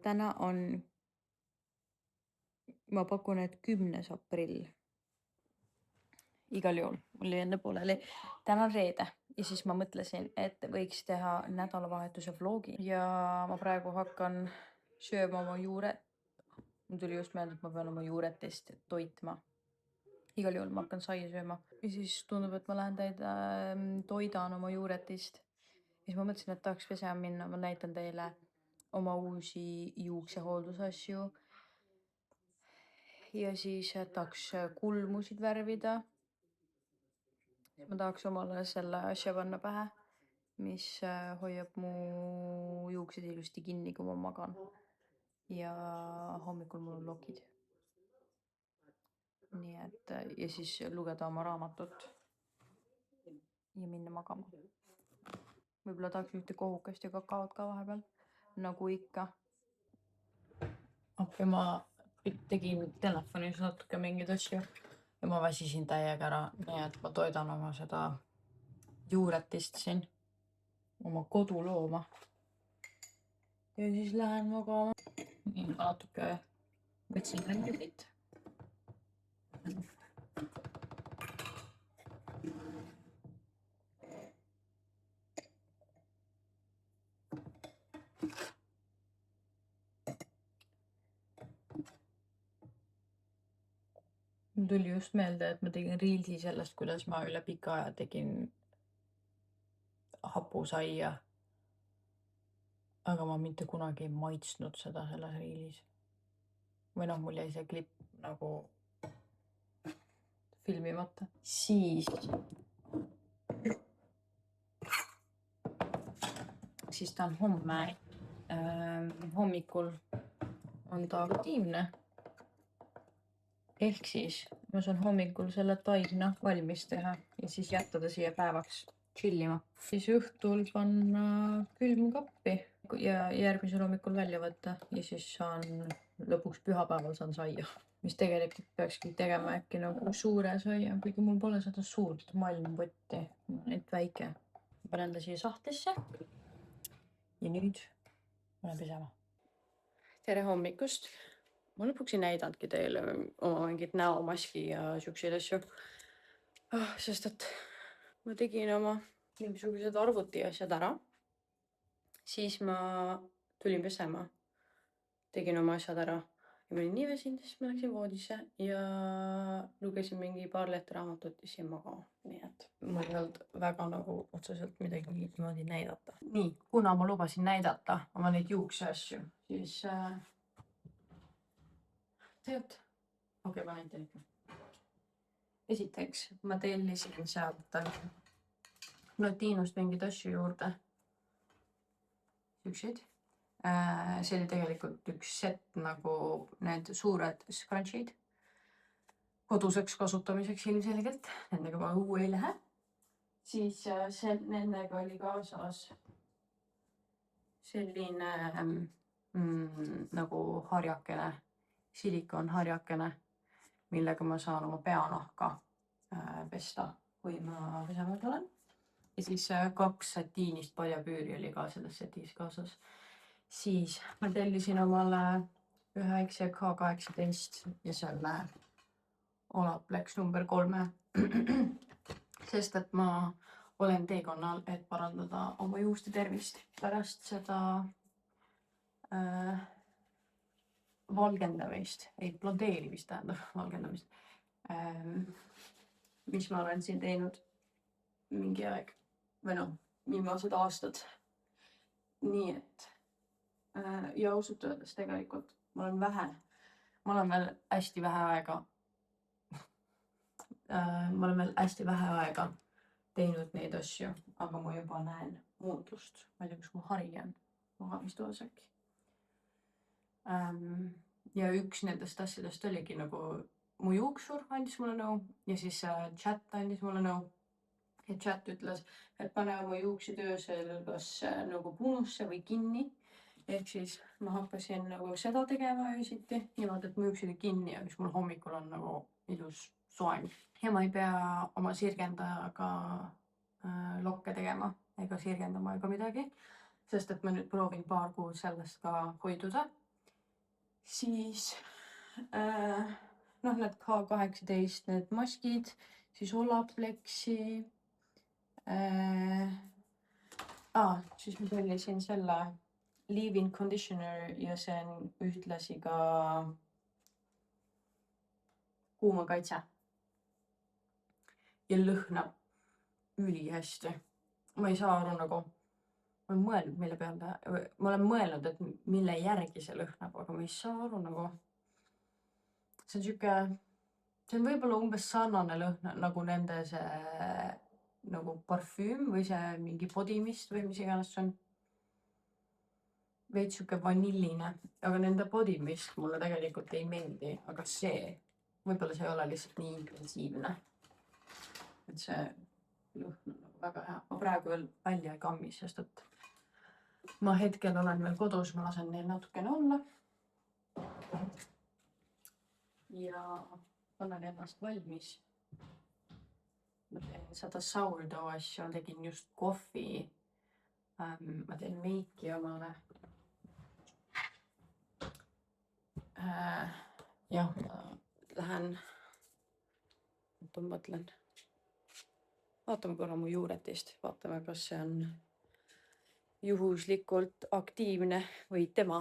Täna on, ma pakun, et 10. aprill. Igal juhul, mul oli enne pooleli. Täna on reede ja siis ma mõtlesin, et võiks teha nädalavahetuse vlogi ja ma praegu hakkan sööma oma juuret. Mul tuli just meelde, et ma pean oma juuretist toitma. Igal juhul ma hakkan saia sööma ja siis tundub, et ma lähen toidan oma juuretist. Ja siis ma mõtlesin, et tahaks pesema minna, ma näitan teile oma uusi juuksehooldusasju. Ja siis tahaks kulmusid värvida. Ma tahaks omale selle asja panna pähe, mis hoiab mu juuksed ilusti kinni, kui ma magan. Ja hommikul mul on lokid. Nii et ja siis lugeda oma raamatut ja minna magama. Võib-olla tahaks ühte kohukest ja kakaot ka vahepeal, nagu ikka. Okei, ma tegin telefonis natuke mingeid asju ja ma väsisin täiega ära, nii et ma toidan oma seda juuretist siin, oma kodulooma. Ja siis lähen magama. Nii, natuke võtsin rendit. Mul tuli just meelde, et ma tegin reelsi sellest, kuidas ma üle pika aja tegin hapusaia. Aga ma mitte kunagi ei maitsnud seda selles reelis. Või noh, mul jäi see klipp nagu filmimata. Siis ta on homme. Hommikul on ta aktiivne. Ehk siis ma saan hommikul selle taigna valmis teha ja siis jätta ta siia päevaks chillima. Siis õhtul panna külmkappi ja järgmisel hommikul välja võtta ja siis saan lõpuks pühapäeval saan saia. Mis tegelikult peakski tegema äkki nagu suure saia, kuigi mul pole seda suurt malmpotti, et väike. Panen ta siia sahtlisse ja nüüd panen pesema. Tere hommikust! Ma lõpuks ei näidanudki teile oma mingit näomaski ja siukseid asju. Sest et ma tegin oma mingisugused arvuti asjad ära. Siis ma tulin pesema. Tegin oma asjad ära. Ja ma olin nii väsinud, siis ma läksin voodisse ja lugesin mingi paar lehte raamatut ja siin magama. Nii et mul ei olnud väga nagu otseselt midagi niimoodi näidata. Nii, kuna ma lubasin näidata oma neid juukseasju, siis tead, okei, ma näitan ikka. Esiteks, ma tellisin sealt Notinust mingid asju juurde. Siukseid. See oli tegelikult üks set nagu need suured scrunchid. Koduseks kasutamiseks ilmselgelt. Nendega ma õue ei lähe. Siis nendega oli kaasas selline nagu harjakene. Silikon harjakene, millega ma saan oma peanahka pesta, kui ma pesema tulen. Ja siis 2 satiinist paljapüüri oli ka selles setis kaasas. Siis ma tellisin omale ühe XE K18 ja selle Olaplex number 3. Sest et ma olen teekonnal, et parandada oma juuste tervist pärast seda valgendamist, ei blondeerimist tähendab valgendamist, mis ma olen siin teinud mingi aeg või noh, viimased aastad. Nii et ja ausalt öeldes tegelikult ma olen veel hästi vähe aega teinud neid asju, aga ma juba näen muutust. Ma ei tea, kus mu hari on magamistoas äkki. Ja üks nendest asjadest oligi nagu mu juuksur andis mulle nõu ja siis chat andis mulle nõu. Ja chat ütles, et pane oma juuksid öösel kas nagu punusse või kinni. Ehk siis ma hakkasin nagu seda tegema öösiti niimoodi, et mu juuksid on kinni ja siis mul hommikul on nagu ilus soeng. Ja ma ei pea oma sirgendajaga lokke tegema. ega sirgendama ega midagi, sest et ma nüüd proovin paar kuud sellest ka hoiduda. Siis need K18, need maskid, siis Olaplexi. Siis ma tellisin selle leave-in conditioner ja see on ühtlasi ka kuumakaitse. Ja lõhnab ülihästi. Ma ei saa aru nagu, ma olen mõelnud, mille peale, ma olen mõelnud, et mille järgi see lõhnab, aga ma ei saa aru nagu. See on siuke, see on võib-olla umbes sarnane lõhn nagu nende see nagu parfüüm või see mingi body mist või mis iganes see on. Veits siuke vanilline, aga nende body mist mulle tegelikult ei meeldi, aga see, võib-olla see ei ole lihtsalt nii intensiivne. Et see lõhn on nagu väga hea. Ma praegu veel välja ei kammi, sest et ma hetkel olen veel kodus, ma lasen neil natukene olla. Ja panen ennast valmis. Ma teen seda sourdough asja, tegin just kohvi. Ma teen meiki omale. Jah, lähen, mõtlen. Vaatame korra mu juuretist, vaatame, kas see on juhuslikult aktiivne või tema.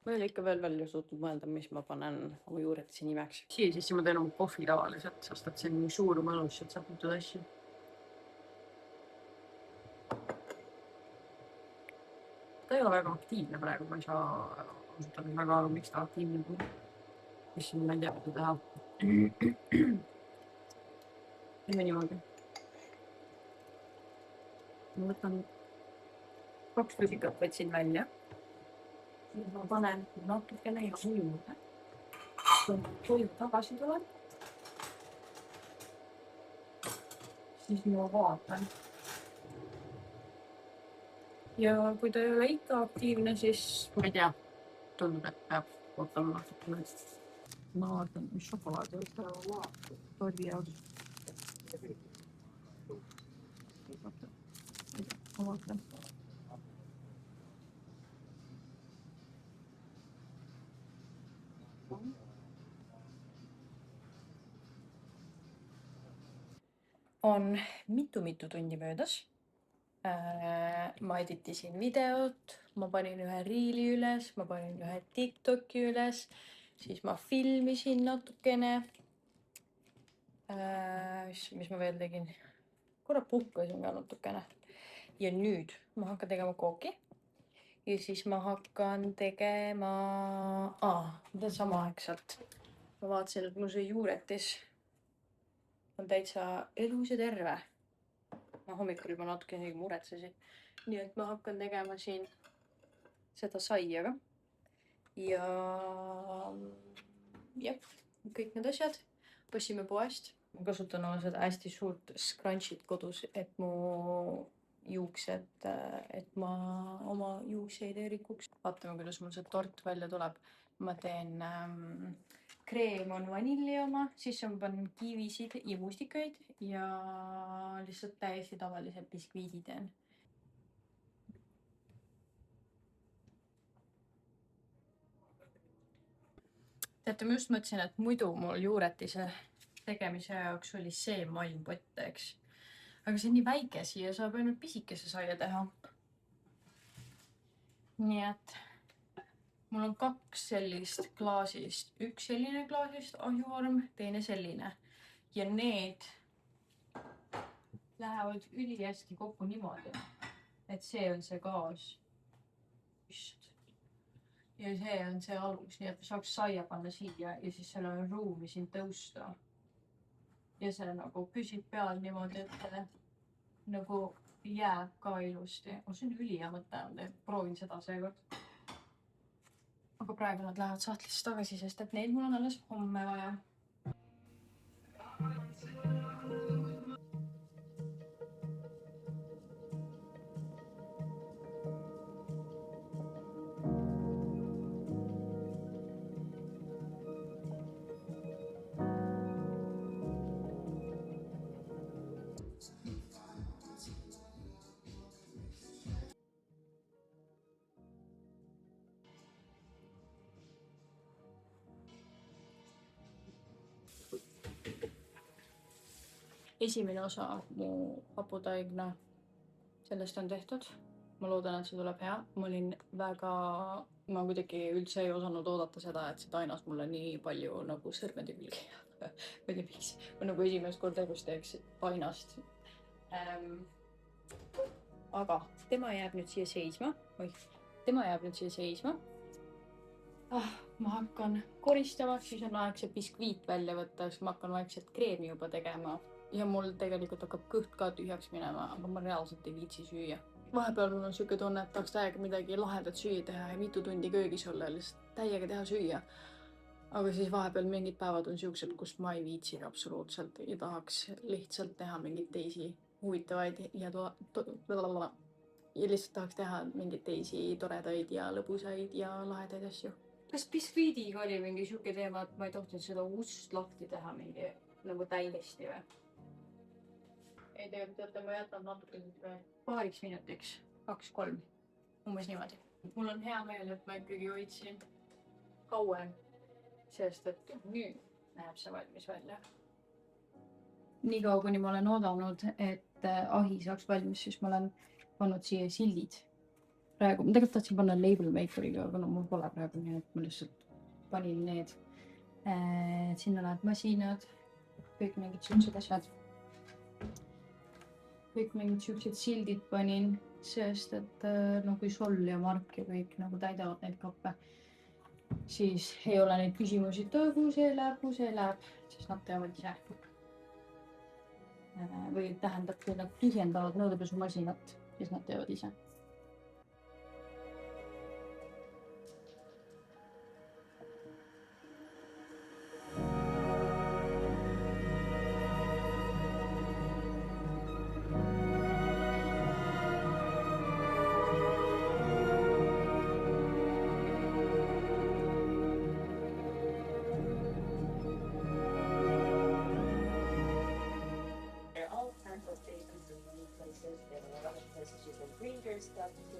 Ma ei ole ikka veel välja suutnud mõelda, mis ma panen oma juuretise nimeks. Siis ma teen oma kohvi tavaliselt, sest et see on nii suur mõnus, et saab mitud asju. Ta ei ole väga aktiivne praegu, ma ei saa asutada väga aru, miks ta aktiivne on. Mis siin ma ei tea, mida teha. Teeme niimoodi. Ma võtan 2 lusikat võtsin välja. Siis ma panen natukene jahu juurde. Kui tagasi tuleb, siis ma vaatan. Ja kui ta ei ole ikka aktiivne, siis ma ei tea, tundub, et peab ootama natukene. Ma vaatan, mis šokolaadi tordi jaoks. Ma vaatan. On mitu tundi möödas. Ma editisin videot, ma panin ühe riili üles, ma panin ühe TikToki üles, siis ma filmisin natukene. Mis ma veel tegin? Korra puhkasin ka natukene. Ja nüüd ma hakkan tegema kooki. Ja siis ma hakkan tegema... ma teen samaaegselt. Ma vaatasin, et mul see juuretis on täitsa elus ja terve. Ma hommikul juba natukene muretsesin. Nii et ma hakkan tegema siin seda saiaga. Ja jah, kõik need asjad. Võtsime poest. Ma kasutan seda hästi suurt scrunchit kodus, et mu juuksed, et ma oma juukseid ei rikuks. Vaatame, kuidas mul see tort välja tuleb. Ma teen kreem on vanilli oma, siis ma panen kiivisid ja mustikaid ja lihtsalt täiesti tavalise biskviidi teen. Teate, ma just mõtlesin, et muidu mul juuretise tegemise jaoks oli see malmpott, eks. Aga see on nii väike, siia saab ainult pisikese saia teha. Nii et mul on 2 sellist klaasist. Üks selline klaasist ahjuvorm, teine selline. Ja need lähevad ülihästi kokku niimoodi, et see on see gaas. Ja see on see alus, nii et saaks saia panna siia ja siis seal on ruumi siin tõusta. Ja see nagu püsib peal niimoodi, et nagu jääb ka ilusti. See on ülihea mõte, proovin seda seekord. Aga praegu nad lähevad sahtlisse tagasi, sest et neid mul on alles homme vaja. esimene osa mu haputaigna sellest on tehtud. Ma loodan, et see tuleb hea. Ma kuidagi üldse ei osanud oodata seda, et see tainas mulle nii palju nagu sõrmede külge. Ma ei tea, miks. Ma nagu esimest korda elus teeks tainast. Aga tema jääb nüüd siia seisma. Ma hakkan koristama, siis on aeg see biskviit välja võtta, siis ma hakkan vaikselt kreemi juba tegema. Ja mul tegelikult hakkab kõht ka tühjaks minema, aga ma reaalselt ei viitsi süüa. Vahepeal mul on siuke tunne, et tahaks täiega midagi lahedat süüa teha ja mitu tundi köögis olla ja lihtsalt täiega teha süüa. Aga siis vahepeal mingid päevad on siuksed, kus ma ei viitsi absoluutselt ja tahaks lihtsalt teha mingeid teisi huvitavaid ja lihtsalt tahaks teha mingeid teisi toredaid ja lõbusaid ja lahedaid asju. Kas biskviidiga oli mingi siuke teema, et ma ei tohtinud seda ust lahti teha mingi nagu täiesti või? Ei tegelikult, ma jätan natuke paariks minutiks, 2-3, umbes niimoodi. Mul on hea meel, et ma ikkagi hoidsin kauem, sest et nüüd näeb see valmis välja. Nii kaua, kuni ma olen oodanud, et ahi saaks valmis, siis ma olen pannud siia sildid. Praegu, ma tegelikult tahtsin panna label makeriga, aga no mul pole praegu nii, et ma lihtsalt panin need. Sinna läheb masinad, kõik mingid siuksed asjad. Kõik mingid siuksed sildid panin, sest et no kui Sol ja Mark ja kõik nagu täidavad neid kappe, siis ei ole neid küsimusi, et kuhu see läheb, sest nad teavad ise. Või tähendab, kui nad tühjendavad nõudepesumasinat, siis nad teavad ise. Stuff to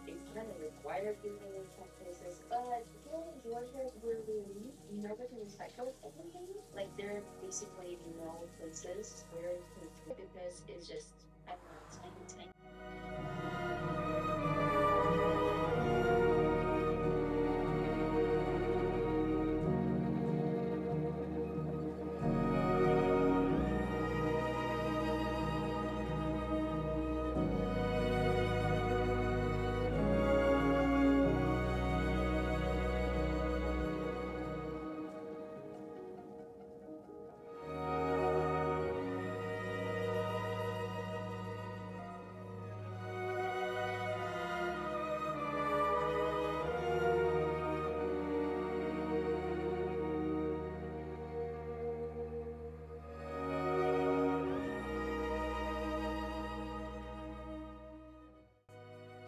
it's kind of required being in some places, but if you enjoy it, you're never going to recycle everything. Like there are basically no places where you can because it's just I don't know, tiny.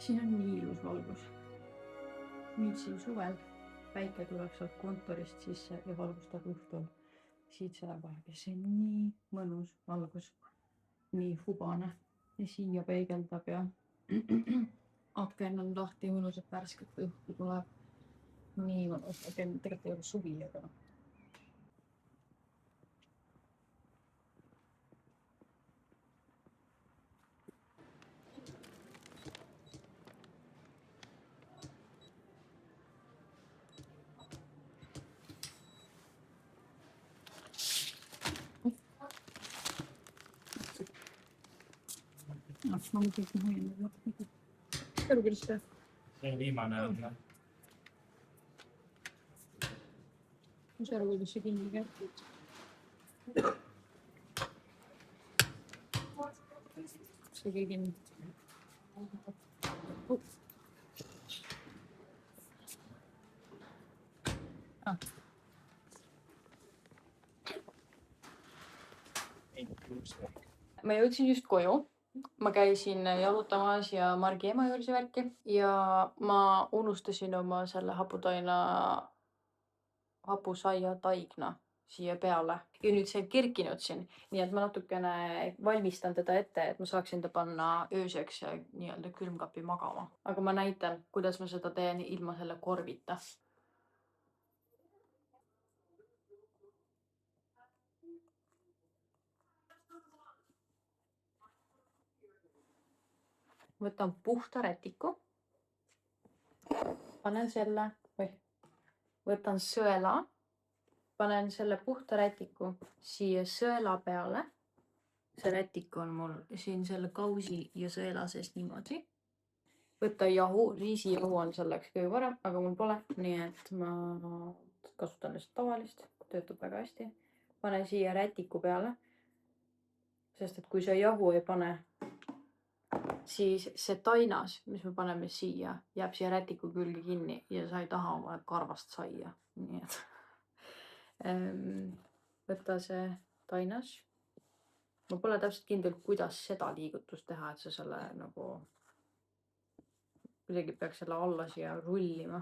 Siin on nii ilus valgus. Nüüd siin suvel päike tuleb sealt kontorist sisse ja valgustab õhtul siit selle vahel. See on nii mõnus valgus, nii hubane ja siia peegeldab ja aken on lahti, mõnusat värsket õhku tuleb. Nii mõnus, tegelikult ei ole suvi, aga ma mõtlen, et ma hoian. Kõru küll seda. See on viimane on. Ma saa aru, kuidas see kinni käib. See käib kinni. Ma jõudsin just koju. Ma käisin jalutamas ja Margi ema juures värki ja ma unustasin oma selle hapusaia taigna siia peale. Ja nüüd see on kerkinud siin, nii et ma natukene valmistan teda ette, et ma saaksin ta panna ööseks nii-öelda külmkapi magama. Aga ma näitan, kuidas ma seda teen ilma selle korvita. võtan puhta rätiku. Panen selle, võtan sõela. Panen selle puhta rätiku siia sõela peale. See rätik on mul siin selle kausi ja sõela sees niimoodi. Võtta jahu, riisijahu on selleks kõige parem, aga mul pole, nii et ma kasutan lihtsalt tavalist, töötab väga hästi. Panen siia rätiku peale, sest et kui sa jahu ei pane, siis see tainas, mis me paneme siia, jääb siia rätiku külge kinni ja sa ei taha oma karvast saia. Nii et võta see tainas. Ma pole täpselt kindel, kuidas seda liigutust teha, et sa selle nagu kuidagi peaks selle alla siia rullima,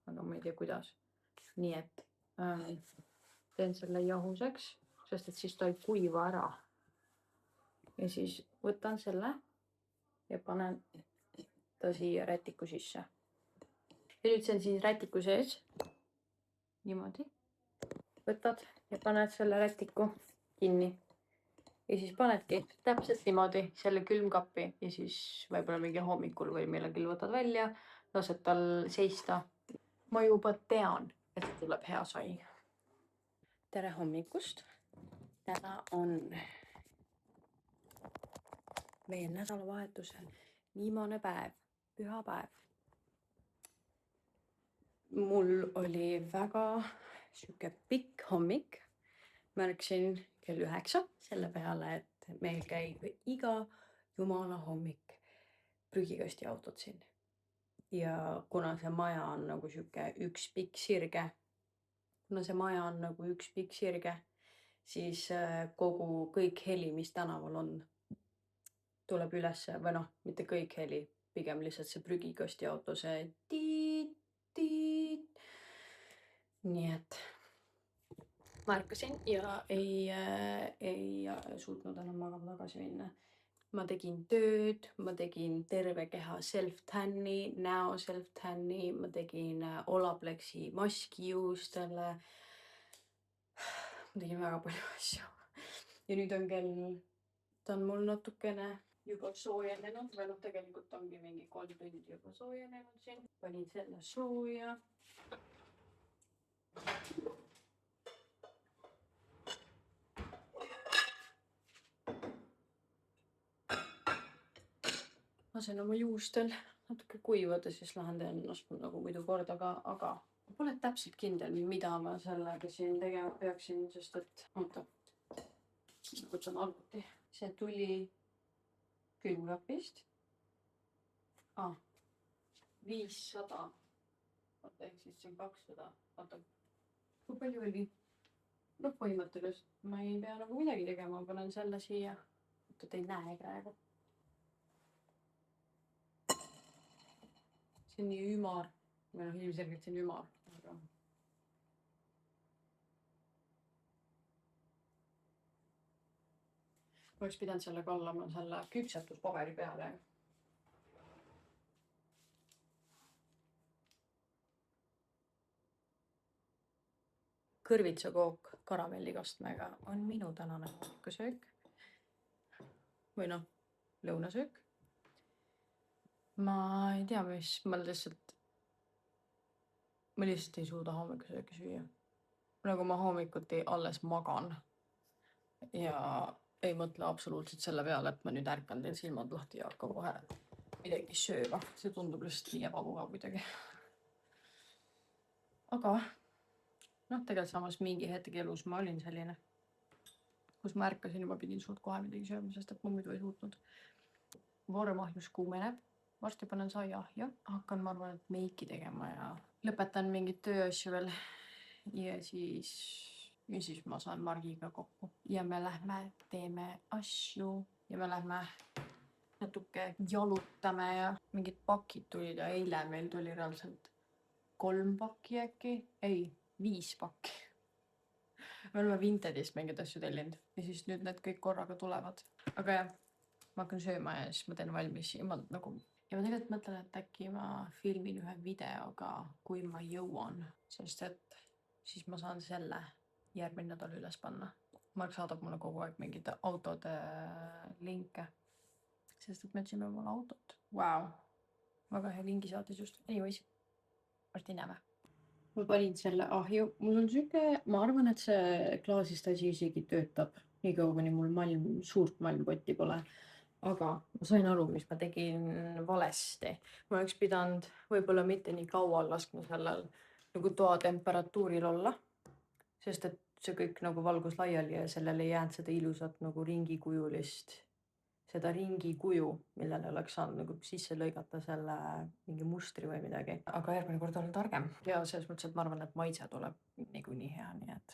aga ma ei tea, kuidas. Nii et teen selle jahuseks, sest et siis ta ei kuiva ära. Ja siis võtan selle ja panen ta siia rätiku sisse. Ja nüüd see on siis rätiku sees. Niimoodi. Võtad ja paned selle rätiku kinni. Ja siis panedki täpselt niimoodi selle külmkappi ja siis võib-olla mingi hommikul või millegil võtad välja, lased tal seista. Ma juba tean, et tuleb hea sai. Tere hommikust. Täna on meie nädalavahetusel viimane päev, pühapäev. Mul oli väga siuke pikk hommik. Ma ärkasin kell 9 selle peale, et meil käib iga jumala hommik prügikasti autod siin. Ja kuna see maja on nagu siuke üks pikk sirge, siis kõik heli, mis tänaval on, tuleb üles või noh, mitte kõik heli, pigem lihtsalt see prügikasti auto, see tiit, tiit. Nii et ma ärkasin ja ei suutnud enam magama tagasi minna. Ma tegin tööd, ma tegin terve keha self-tanni, näo self-tanni, ma tegin Olapleksi maski juustele. Ma tegin väga palju asju. Ja nüüd on ta on mul natukene juba soojenenud, või noh, tegelikult ongi mingi 3 tundi juba soojenenud siin. Panin selle sooja. Lasen oma juustel natuke kuivada, siis lähen teen ennast nagu muidu korda, aga ma pole täpselt kindel, mida ma sellega siin tegema peaksin, sest et oota, ma kutsun arvuti. See tuli külmkapist. 500. Oota, ehk siis see on 200. Oota, kui palju oli? No põhimõtteliselt ma ei pea nagu midagi tegema, ma panen selle siia. Oota, te ei näe praegu. See on nii ümar. Või noh, ilmselgelt see on ümar. Aga... Ma oleks pidanud selle kallama selle küpsetuspaberi peale. Kõrvitsakook karamellikastmega on minu tänane hommikusöök. Või noh, lõunasöök. Ma ei tea, ma lihtsalt ei suuda hommikusööki süüa. Nagu ma hommikuti alles magan ja ei mõtle absoluutselt selle peale, et ma nüüd ärkan teil silmad lahti ja hakkan kohe midagi sööma. See tundub lihtsalt nii ebamugav kuidagi. Aga noh, tegelikult samas mingi hetk elus ma olin selline, kus ma ärkasin ja ma pidin suurt kohe midagi sööma, sest et ma muidu ei suutnud. Vormahjus kuumeneb. Varsti panen saia ahja, hakkan ma arvan, et meiki tegema ja lõpetan mingid tööasju veel. Ja siis ma saan Margiga kokku. Ja me lähme teeme asju ja me lähme natuke jalutame ja mingid pakid tulid ja eile meil tuli reaalselt 3 pakki äkki. Ei, 5 pakki. Me oleme Vintedist mingeid asju tellinud ja siis nüüd need kõik korraga tulevad. Aga jah, ma hakkan sööma ja siis ma teen valmis ja ma tegelikult mõtlen, et äkki ma filmin ühe videoga, kui ma jõuan, sest et siis ma saan selle järgmine nädal üles panna. Mark saadab mulle kogu aeg mingite autode linke, sest et me otsime omale autot Wow. Väga hea kingisaates just. Anyways. Varsti näeme. Ma panin selle ahju. Mul on siuke, ma arvan, et see klaasist asi isegi töötab. Nii kaua, kuni mul suurt malmpotti pole. Aga ma sain aru, mis ma tegin valesti. Ma oleks pidanud võib-olla mitte nii kaua laskma sellel nagu toa temperatuuril olla. Sest et see kõik nagu valgus laiali ja sellele ei jäänud seda ilusat nagu ringikujulist, seda ringikuju, millele oleks saanud nagu sisse lõigata selle mingi mustri või midagi. Aga järgmine kord olen targem. Ja selles mõttes, et ma arvan, et maitse tuleb niikuinii hea, nii et.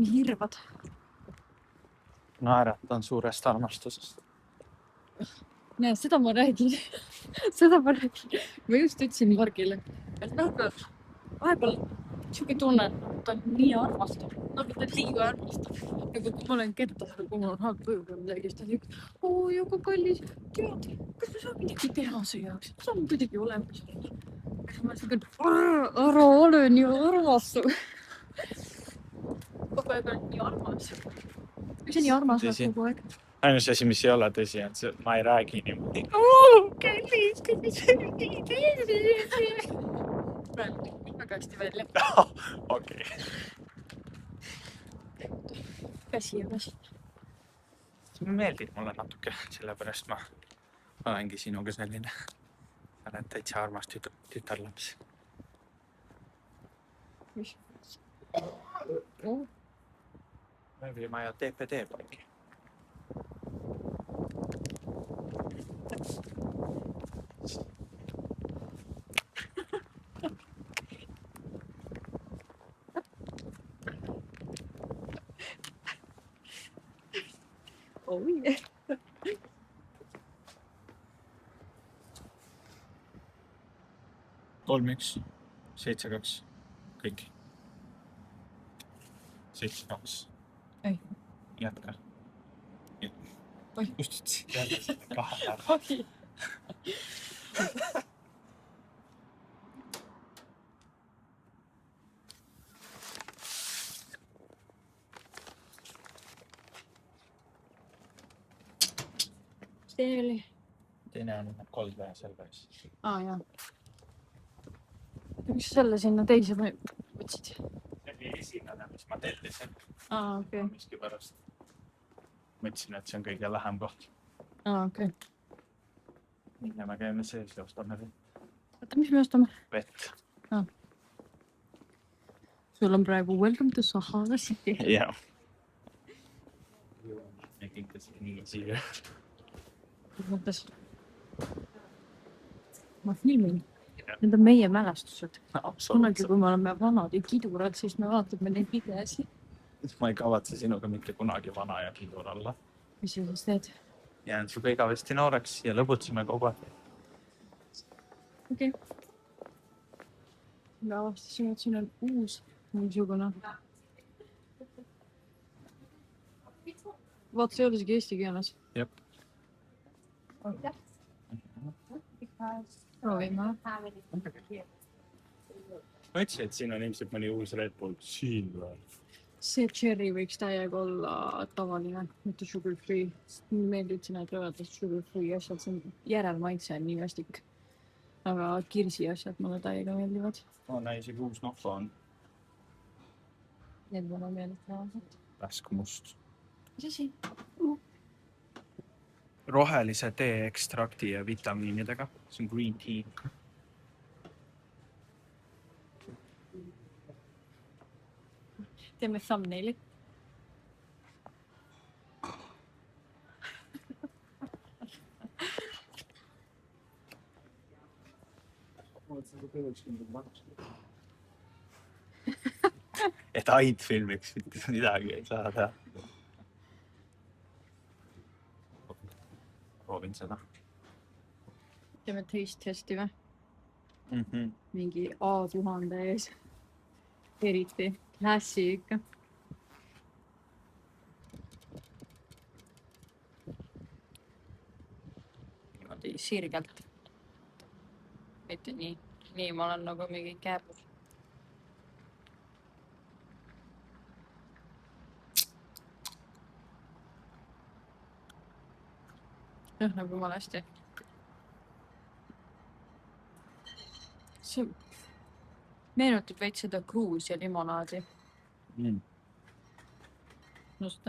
Hirvad. Naeratan suurest armastusest. Näe, seda ma räägin. Seda ma räägin. Ma just ütlesin Margile. Et vahepeal siuke tunne, et ta on nii armastav. Nagu ta liiga armastav. Nagu kui ma olen kettas või kui mul on halb tuju või midagi, siis ta on oo, aga kallis, tead, kas me saame midagi teha see jaoks? See on kuidagi olemas. Ma olen ära ole nii armastav. Kogu aeg on nii armas. Kui see nii armas on kogu aeg? Ainus asi, mis ei ole tõsi, on see, et ma ei räägi niimoodi. Kallis, kui see on nii tõsi. Praegu väga hästi välja. Okei. Käsi ja käsi. See meeldib mulle natuke, sellepärast ma olengi sinuga selline. Sa oled täitsa armas tütarlaps. Mis? Mööblimaja TPD paigi. Oh yeah. Kolm, 1, 7, 2, kõik. 7, 2. Ei. Jätka. Oi. Kustutasid jälle selle kahe ära. Oi. See oli? Teine on koldväe selves. Jaa. Miks sa selle sinna teise võtsid? See oli esimene, mis ma tellisin. Okei. Miski pärast. Mõtlesin, et see on kõige lähem koht. Okei. Ja me käime sees ja ostame Oota, mis me ostame? vett. Sul on praegu welcome to Sahara City. Jah. Me kinkasin nii siia. Mõttes. Ma filmin. Need on meie mälestused. Kunagi, kui me oleme vanad ja kidurad, siis me vaatame neid videosi. Ma ei kavatse sinuga mitte kunagi vana ja kidur olla. Mis sa siis teed? Jään suga igavesti nooreks ja lõbutseme kogu aeg. Okei. Me avastasime, et siin on uus mingisugune. Vaata, see ei ole isegi eesti keeles. Jep. Proovime. Ma ütlesin, et siin on ilmselt mõni uus Red Bull. Siin või? See cherry võiks täiega olla tavaline, mitte sugar free. Meeldib sinna töötada sugar free asjad, see on järelmaitse on nii vastik. Aga kirsi asjad mulle täiega meeldivad. Näe, isegi uus nofo on. Need mulle meeldivad. Väsk must. Mis asi? Rohelise tee ekstrakti ja vitamiinidega. See on green tea. Teeme thumbnaili. Et Aid filmiks mitte midagi ei saa teha. Proovin seda. Teeme taste testi või? Mhm. Mingi A1000 ees. Eriti. Lässi ikka. sirgelt. Mitte nii. Nii ma olen nagu mingi kääbus. Jah, nagu valesti. See meenutab veits seda Gruusia limonaadi. Just.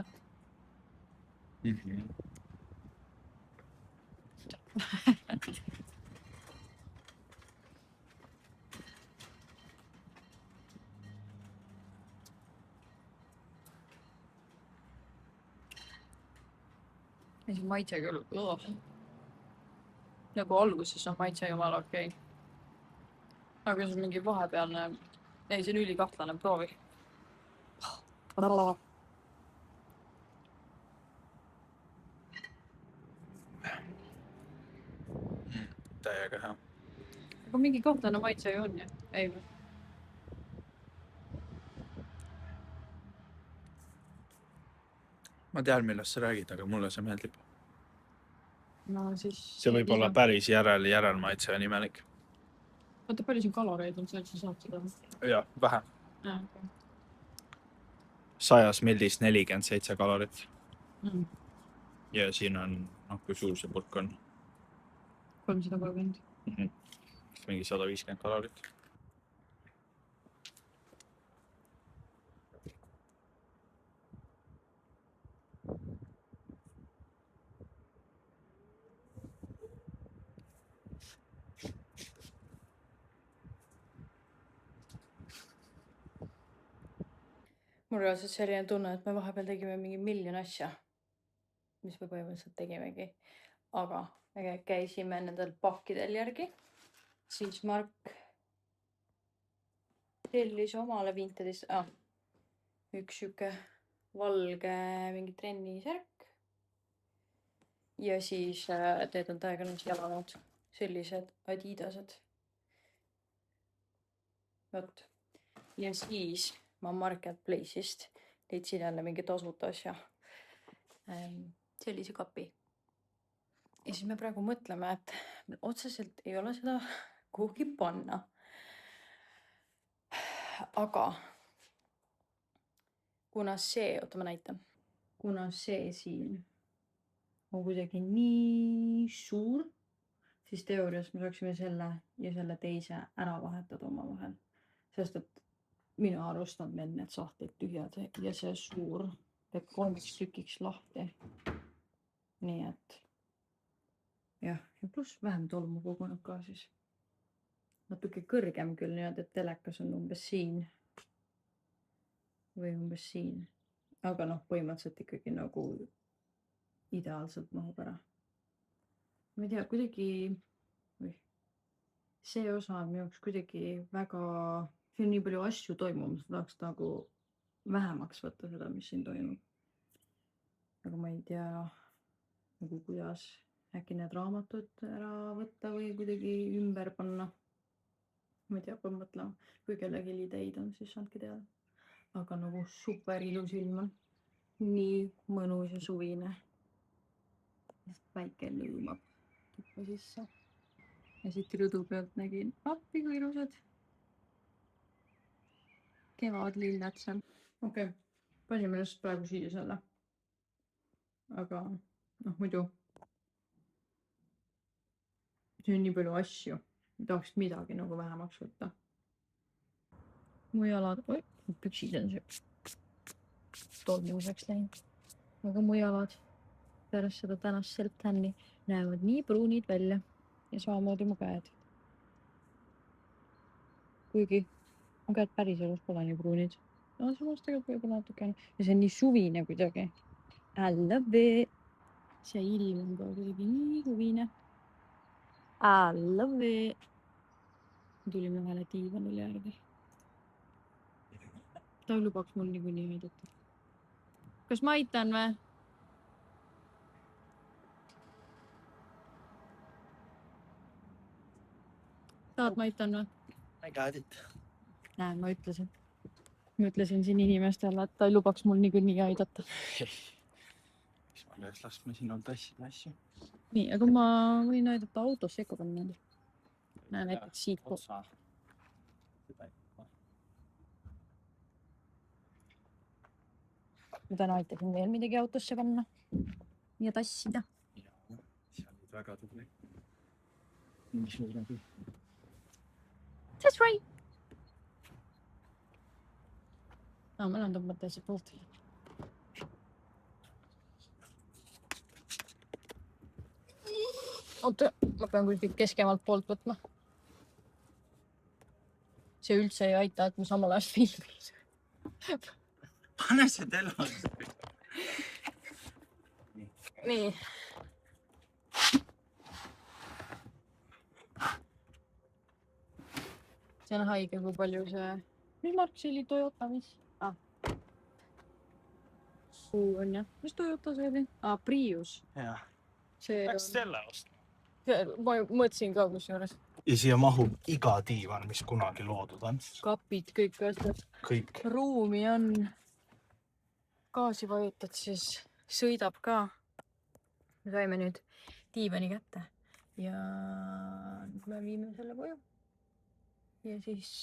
Ei, see maitse küll. Nagu alguses on maitse jumala okei. Aga see on mingi vahepealne... Ei, see on ülikahtlane, proovi. Täiega hea. Aga mingi kahtlane maitse ju on ju. Ei või? Ma tean, millest sa räägid, aga mulle see meeldib. No siis... See võib olla päris järelmaitse on imelik. Oota, palju siin kaloreid on see, et sa saad seda? Jah, vähe. Ah, okay. 100 millis 47 kalorit. Mm. Ja siin on, kui suur see pulk on? 330. Mingi 150 kalorit. Mul reaalselt selline tunne, et me vahepeal tegime mingi miljon asja, mis me põhimõtteliselt tegimegi. Aga me käisime nendel pakkidel järgi. Siis Mark tellis omale Vinted-ist üks siuke valge mingi trennisärk. Ja siis need on täiega nüüd jalanud sellised Adidased. Võt. Ja siis ma Marketplace'ist leidsin jälle mingi tasuta asja. Sellise kapi. Ja siis me praegu mõtleme, et otseselt ei ole seda kuhugi panna. Aga kuna see, oota ma näitan. Kuna see siin on kuidagi nii suur, siis teoorias me saaksime selle ja selle teise ära vahetada oma vahel. Sest et minu arust on meil need sahtlid tühjad ja see suur teeb 3 tükiks lahti. Nii et jah, ja pluss vähem tolmu koguneb ka siis. Natuke kõrgem küll niimoodi, et telekas on umbes siin. Või umbes siin. Aga põhimõtteliselt ikkagi nagu ideaalselt mahub ära. Ma ei tea, kuidagi see osa on minu jaoks kuidagi väga... Siin on nii palju asju toimumas, tahaks nagu vähemaks võtta seda, mis siin toimub. Aga ma ei tea, nagu kuidas äkki need raamatud ära võtta või kuidagi ümber panna. Ma ei tea, pean mõtlema, kui kellelgi ideid on, siis andke teada. Aga nagu super ilus ilm on. Nii mõnus ja suvine. Päike lõõmab tuppa sisse. Ja siit rõdu pealt nägin appi kui ilusad. Kevadlillad seal. Okei, panime just praegu siia selle. Aga muidu. See on nii palju asju. Tahaks midagi nagu vähemaks võtta. Mu jalad, püksid on see tolmuseks läinud. Aga mu jalad pärast seda tänast self-tanni näevad nii pruunid välja ja samamoodi mu käed. Kuigi mu käed päris elus pole nii pruunid. No samas tegelikult võib-olla natuke. Ja see on nii suvine kuidagi. I love it. See ilm on ka kuidagi nii suvine. I love it. Tulime vahele diivanile järgi. Ta lubaks mul niikuinii aidata. Kas ma aitan või? Tahad ma aitan või? I got it. Näe, ma ütlesin. Ma ütlesin siin inimestele, et ta ei lubaks mul niikuinii aidata. Mis ma peaks laskma sinul tassida asju. nii, aga ma võin aidata autosse ikka panna. Näe näiteks siit. Otsa. Ma täna aitasin veel midagi autosse panna ja tassida. Jaa, seal olid väga tubli. Nii suur näbi. That's right. Ma lähen tõmbata teiselt poolt. Oota, ma pean kuskilt keskemalt poolt võtma. See üldse ei aita, et ma samal ajal filmin. Pane see telos. Nii. See on haige, kui palju see... Mis mark see oli Toyota, mis? On jah. Mis Toyota see oli? Prius. Jah. Läks selle ostma. Ma mõtlesin ka kusjuures. Ja siia mahub iga diivan, mis kunagi loodud on. Kapid, kõik asjad. Kõik. Ruumi on. Gaasi vajutad, siis sõidab ka. Me saime nüüd diivani kätte. Ja nüüd me viime selle koju. Ja siis...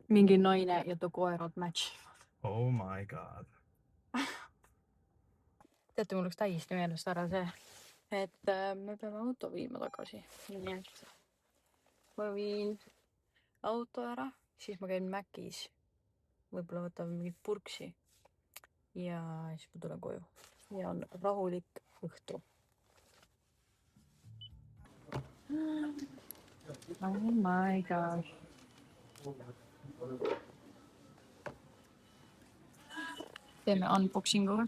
Mingi naine ja ta koerad matchivad. Oh my god. Teate, mul oleks täiesti meelest ära see, et me peame auto viima tagasi. Nii et ma viin auto ära, siis ma käin Mäkis. Võib-olla võtame mingit purksi. Ja siis ma tulen koju. Ja on rahulik õhtu. Oh my gosh. Teeme unboxingu või?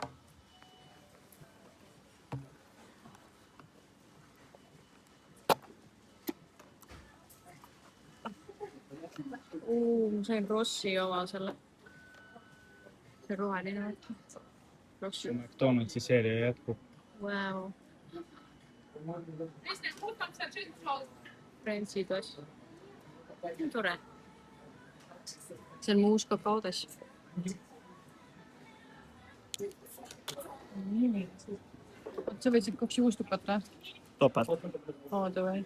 Ma sain Rossi oma selle. See roheline. Rossi. McDonaldsi seeria jätkub. Wow. Friendsi tass. Tore. See on mu uus kakaodes. Sa võtsid 2 juustukat või? Topad. Davai.